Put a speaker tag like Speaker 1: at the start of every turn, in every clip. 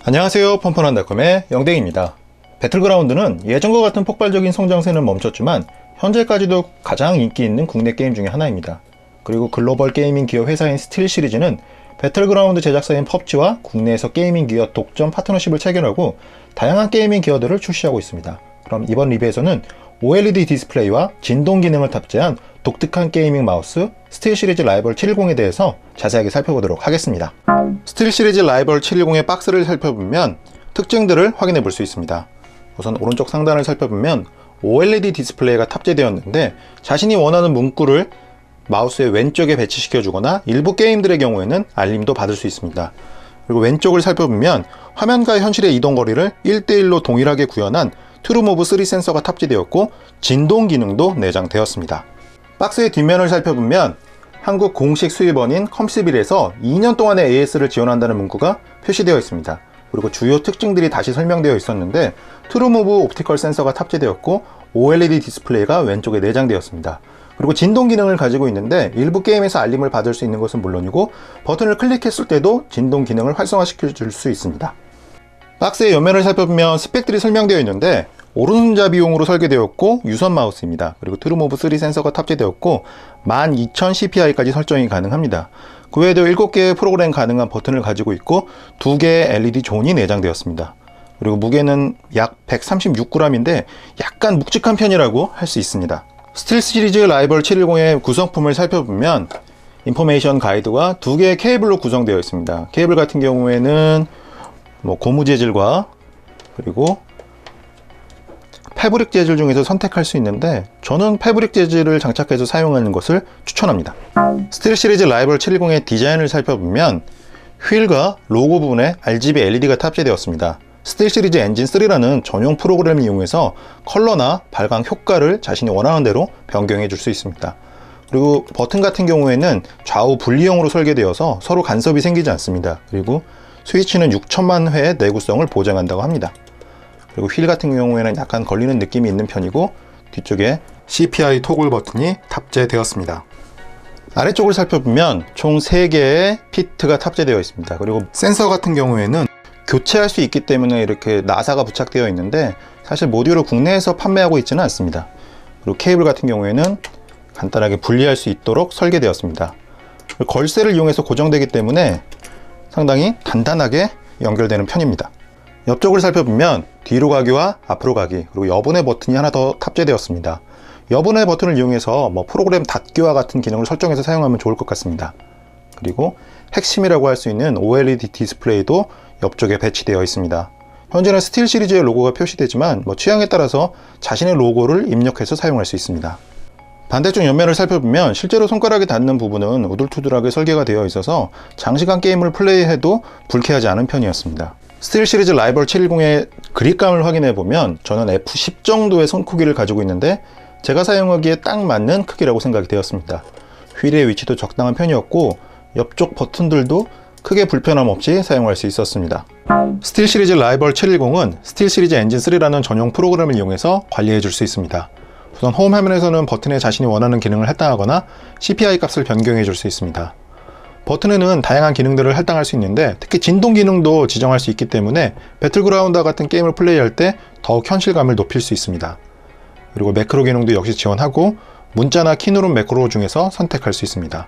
Speaker 1: 안녕하세요, 펀펀한닷컴의 영댕입니다. 배틀그라운드는 예전과 같은 폭발적인 성장세는 멈췄지만 현재까지도 가장 인기 있는 국내 게임 중에 하나입니다. 그리고 글로벌 게이밍 기업 회사인 스틸 시리즈는 배틀그라운드 제작사인 펍지와 국내에서 게이밍 기업 독점 파트너십을 체결하고 다양한 게이밍 기어들을 출시하고 있습니다. 그럼 이번 리뷰에서는 OLED 디스플레이와 진동 기능을 탑재한 독특한 게이밍 마우스 스틸 시리즈 라이벌 710에 대해서 자세하게 살펴보도록 하겠습니다. 스틸 시리즈 라이벌 710의 박스를 살펴보면 특징들을 확인해 볼 수 있습니다. 우선 오른쪽 상단을 살펴보면 OLED 디스플레이가 탑재되었는데 자신이 원하는 문구를 마우스의 왼쪽에 배치시켜 주거나 일부 게임들의 경우에는 알림도 받을 수 있습니다. 그리고 왼쪽을 살펴보면 화면과 현실의 이동 거리를 1대1로 동일하게 구현한 트루모브 3 센서가 탑재되었고 진동 기능도 내장되었습니다. 박스의 뒷면을 살펴보면 한국 공식 수입원인 컴시빌에서 2년 동안의 AS를 지원한다는 문구가 표시되어 있습니다. 그리고 주요 특징들이 다시 설명되어 있었는데 트루모브 옵티컬 센서가 탑재되었고 OLED 디스플레이가 왼쪽에 내장되었습니다. 그리고 진동 기능을 가지고 있는데 일부 게임에서 알림을 받을 수 있는 것은 물론이고 버튼을 클릭했을 때도 진동 기능을 활성화시켜 줄 수 있습니다. 박스의 옆면을 살펴보면 스펙들이 설명되어 있는데 오른손잡이용으로 설계되었고 유선 마우스입니다. 그리고 트루모브 3 센서가 탑재되었고 12000cpI까지 설정이 가능합니다. 그 외에도 7개의 프로그램 가능한 버튼을 가지고 있고 2개의 LED 존이 내장되었습니다. 그리고 무게는 약 136g인데 약간 묵직한 편이라고 할 수 있습니다. 스틸 시리즈 라이벌 710의 구성품을 살펴보면 인포메이션 가이드와 2개의 케이블로 구성되어 있습니다. 케이블 같은 경우에는 고무 재질과 그리고 패브릭 재질 중에서 선택할 수 있는데 저는 패브릭 재질을 장착해서 사용하는 것을 추천합니다. 스틸 시리즈 라이벌 710의 디자인을 살펴보면 휠과 로고 부분에 RGB LED가 탑재되었습니다. 스틸 시리즈 엔진 3라는 전용 프로그램을 이용해서 컬러나 발광 효과를 자신이 원하는 대로 변경해 줄 수 있습니다. 그리고 버튼 같은 경우에는 좌우 분리형으로 설계되어서 서로 간섭이 생기지 않습니다. 그리고 스위치는 6천만 회의 내구성을 보장한다고 합니다. 그리고 휠 같은 경우에는 약간 걸리는 느낌이 있는 편이고 뒤쪽에 CPI 토글 버튼이 탑재되었습니다. 아래쪽을 살펴보면 총 3개의 피트가 탑재되어 있습니다. 그리고 센서 같은 경우에는 교체할 수 있기 때문에 이렇게 나사가 부착되어 있는데 사실 모듈을 국내에서 판매하고 있지는 않습니다. 그리고 케이블 같은 경우에는 간단하게 분리할 수 있도록 설계되었습니다. 걸쇠를 이용해서 고정되기 때문에 상당히 단단하게 연결되는 편입니다. 옆쪽을 살펴보면 뒤로 가기와 앞으로 가기 그리고 여분의 버튼이 하나 더 탑재되었습니다. 여분의 버튼을 이용해서 프로그램 닫기와 같은 기능을 설정해서 사용하면 좋을 것 같습니다. 그리고 핵심이라고 할 수 있는 OLED 디스플레이도 옆쪽에 배치되어 있습니다. 현재는 스틸 시리즈의 로고가 표시되지만 취향에 따라서 자신의 로고를 입력해서 사용할 수 있습니다. 반대쪽 옆면을 살펴보면 실제로 손가락에 닿는 부분은 우둘투둘하게 설계가 되어 있어서 장시간 게임을 플레이해도 불쾌하지 않은 편이었습니다. 스틸 시리즈 라이벌 710의 그립감을 확인해 보면 저는 F10 정도의 손 크기를 가지고 있는데 제가 사용하기에 딱 맞는 크기라고 생각이 되었습니다. 휠의 위치도 적당한 편이었고 옆쪽 버튼들도 크게 불편함 없이 사용할 수 있었습니다. 스틸 시리즈 라이벌 710은 스틸 시리즈 엔진 3라는 전용 프로그램을 이용해서 관리해 줄 수 있습니다. 우선 홈 화면에서는 버튼에 자신이 원하는 기능을 할당하거나 CPI 값을 변경해 줄 수 있습니다. 버튼에는 다양한 기능들을 할당할 수 있는데 특히 진동 기능도 지정할 수 있기 때문에 배틀그라운드와 같은 게임을 플레이할 때 더욱 현실감을 높일 수 있습니다. 그리고 매크로 기능도 역시 지원하고 문자나 키누름 매크로 중에서 선택할 수 있습니다.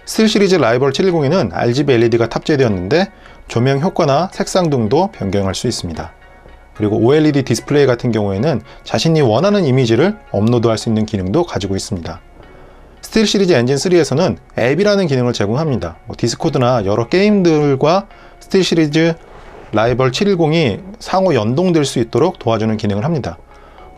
Speaker 1: 스틸 시리즈 라이벌 710에는 RGB LED가 탑재되었는데 조명 효과나 색상 등도 변경할 수 있습니다. 그리고 OLED 디스플레이 같은 경우에는 자신이 원하는 이미지를 업로드할 수 있는 기능도 가지고 있습니다. 스틸 시리즈 엔진 3에서는 앱이라는 기능을 제공합니다. 디스코드나 여러 게임들과 스틸 시리즈 라이벌 710이 상호 연동될 수 있도록 도와주는 기능을 합니다.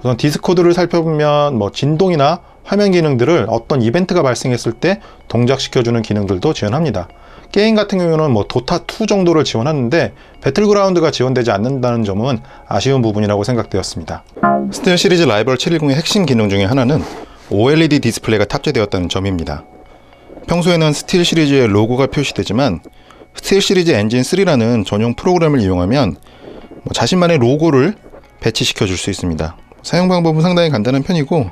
Speaker 1: 우선 디스코드를 살펴보면 진동이나 화면 기능들을 어떤 이벤트가 발생했을 때 동작시켜주는 기능들도 지원합니다. 게임 같은 경우는 도타2 정도를 지원하는데 배틀그라운드가 지원되지 않는다는 점은 아쉬운 부분이라고 생각되었습니다. 스틸 시리즈 라이벌 710의 핵심 기능 중에 하나는 OLED 디스플레이가 탑재되었다는 점입니다. 평소에는 스틸 시리즈의 로고가 표시되지만 스틸 시리즈 엔진 3라는 전용 프로그램을 이용하면 자신만의 로고를 배치시켜 줄 수 있습니다. 사용 방법은 상당히 간단한 편이고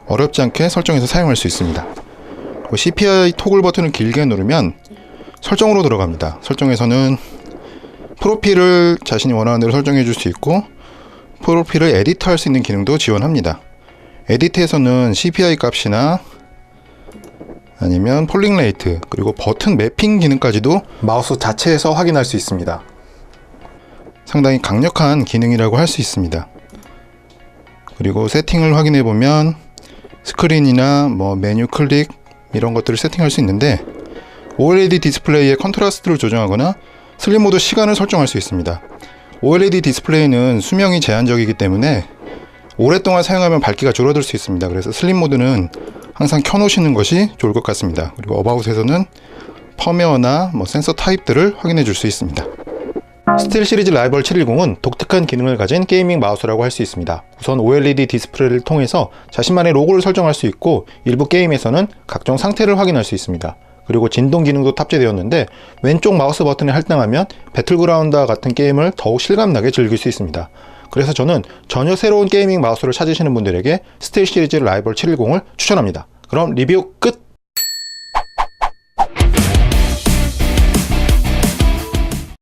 Speaker 1: 어렵지 않게 설정해서 사용할 수 있습니다. CPI 토글 버튼을 길게 누르면 설정으로 들어갑니다. 설정에서는 프로필을 자신이 원하는 대로 설정해 줄 수 있고, 프로필을 에디트 할 수 있는 기능도 지원합니다. 에디트에서는 CPI 값이나 아니면 폴링 레이트, 그리고 버튼 매핑 기능까지도 마우스 자체에서 확인할 수 있습니다. 상당히 강력한 기능이라고 할 수 있습니다. 그리고 세팅을 확인해 보면 스크린이나 메뉴 클릭 이런 것들을 세팅할 수 있는데, OLED 디스플레이의 컨트라스트를 조정하거나 슬립 모드 시간을 설정할 수 있습니다. OLED 디스플레이는 수명이 제한적이기 때문에 오랫동안 사용하면 밝기가 줄어들 수 있습니다. 그래서 슬립 모드는 항상 켜놓으시는 것이 좋을 것 같습니다. 그리고 어바웃에서는 펌웨어나 센서 타입들을 확인해 줄 수 있습니다. 스틸 시리즈 라이벌 710은 독특한 기능을 가진 게이밍 마우스라고 할 수 있습니다. 우선 OLED 디스플레이를 통해서 자신만의 로고를 설정할 수 있고, 일부 게임에서는 각종 상태를 확인할 수 있습니다. 그리고 진동 기능도 탑재되었는데, 왼쪽 마우스 버튼을 할당하면 배틀그라운드와 같은 게임을 더욱 실감나게 즐길 수 있습니다. 그래서 저는 전혀 새로운 게이밍 마우스를 찾으시는 분들에게 스틸 시리즈 라이벌 710을 추천합니다. 그럼 리뷰 끝!